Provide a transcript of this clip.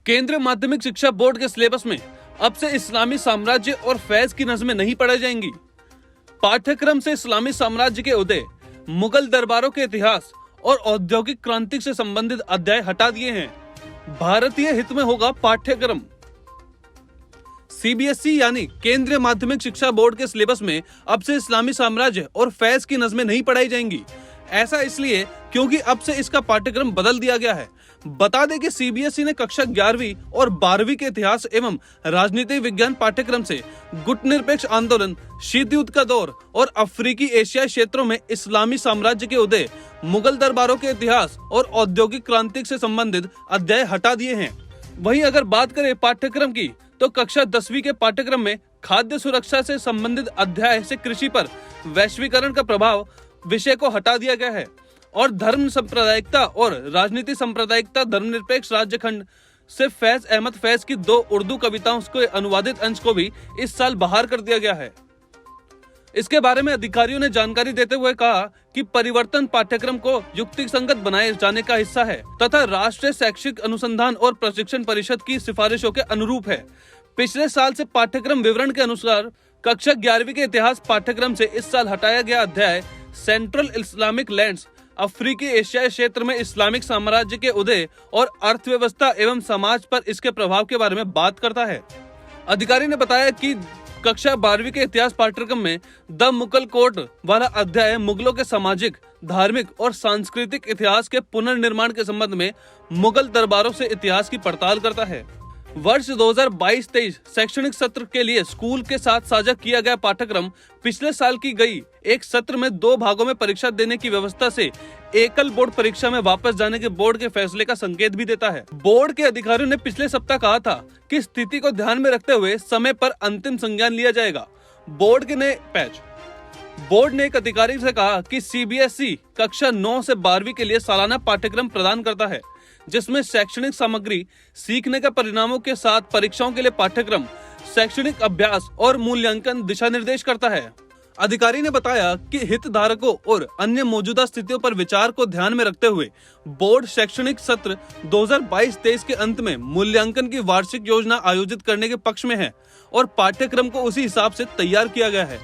केंद्रीय माध्यमिक शिक्षा बोर्ड के सिलेबस में अब से इस्लामी साम्राज्य और फैज की नज़में नहीं पढ़ाई जाएंगी। पाठ्यक्रम से इस्लामी साम्राज्य के उदय, मुगल दरबारों के इतिहास और औद्योगिक क्रांति से संबंधित अध्याय हटा दिए हैं। भारतीय हित में होगा पाठ्यक्रम। सीबीएसई यानी केंद्रीय माध्यमिक शिक्षा बोर्ड के सिलेबस में अब से इस्लामी साम्राज्य और फैज की नज़में नहीं पढ़ाई जाएंगी। ऐसा इसलिए क्योंकि अब से इसका पाठ्यक्रम बदल दिया गया है। बता दें कि सीबीएसई ने कक्षा 11वीं और 12वीं के इतिहास एवं राजनीतिक विज्ञान पाठ्यक्रम से गुटनिरपेक्ष आंदोलन, शीत युद्ध का दौर और अफ्रीकी एशियाई क्षेत्रों में इस्लामी साम्राज्य के उदय, मुगल दरबारों के इतिहास और औद्योगिक क्रांति से संबंधित अध्याय हटा दिए हैं। वहीं अगर बात करें पाठ्यक्रम की, तो कक्षा 10वीं के पाठ्यक्रम में खाद्य सुरक्षा से संबंधित अध्याय से कृषि पर वैश्वीकरण का प्रभाव विषय को हटा दिया गया है और धर्म सांप्रदायिकता और राजनीति सांप्रदायिकता धर्मनिरपेक्ष राज्यखंड से फैज अहमद फैज की 2 उर्दू कविताओं के अनुवादित अंश को भी इस साल बाहर कर दिया गया है। इसके बारे में अधिकारियों ने जानकारी देते हुए कहा कि परिवर्तन पाठ्यक्रम को युक्तिसंगत बनाए जाने का हिस्सा है तथा राष्ट्रीय शैक्षिक अनुसंधान और प्रशिक्षण परिषद की सिफारिशों के अनुरूप है। पिछले साल से पाठ्यक्रम विवरण के अनुसार कक्षा 11वीं के इतिहास पाठ्यक्रम से इस साल हटाया गया अध्याय सेंट्रल इस्लामिक लैंड्स, अफ्रीकी एशियाई क्षेत्र में इस्लामिक साम्राज्य के उदय और अर्थव्यवस्था एवं समाज पर इसके प्रभाव के बारे में बात करता है। अधिकारी ने बताया कि कक्षा 12वीं के इतिहास पाठ्यक्रम में द मुगल कोड वाला अध्याय मुगलों के सामाजिक, धार्मिक और सांस्कृतिक इतिहास के पुनर्निर्माण के संबंध में मुगल दरबारों से इतिहास की पड़ताल करता है। वर्ष 2022-23 शैक्षणिक सत्र के लिए स्कूल के साथ साझा किया गया पाठ्यक्रम पिछले साल की गई एक सत्र में 2 भागों में परीक्षा देने की व्यवस्था से एकल बोर्ड परीक्षा में वापस जाने के बोर्ड के फैसले का संकेत भी देता है। बोर्ड के अधिकारियों ने पिछले सप्ताह कहा था कि स्थिति को ध्यान में रखते हुए समय पर अंतिम संज्ञान लिया जाएगा। बोर्ड ने एक अधिकारी से कहा कि सीबीएसई कक्षा 9 से 12वीं के लिए सालाना पाठ्यक्रम प्रदान करता है, जिसमें शैक्षणिक सामग्री, सीखने के परिणामों के साथ परीक्षाओं के लिए पाठ्यक्रम, शैक्षणिक अभ्यास और मूल्यांकन दिशा निर्देश करता है। अधिकारी ने बताया कि हितधारकों और अन्य मौजूदा स्थितियों पर विचार को ध्यान में रखते हुए बोर्ड शैक्षणिक सत्र 2022-23 के अंत में मूल्यांकन की वार्षिक योजना आयोजित करने के पक्ष में है और पाठ्यक्रम को उसी हिसाब से तैयार किया गया है।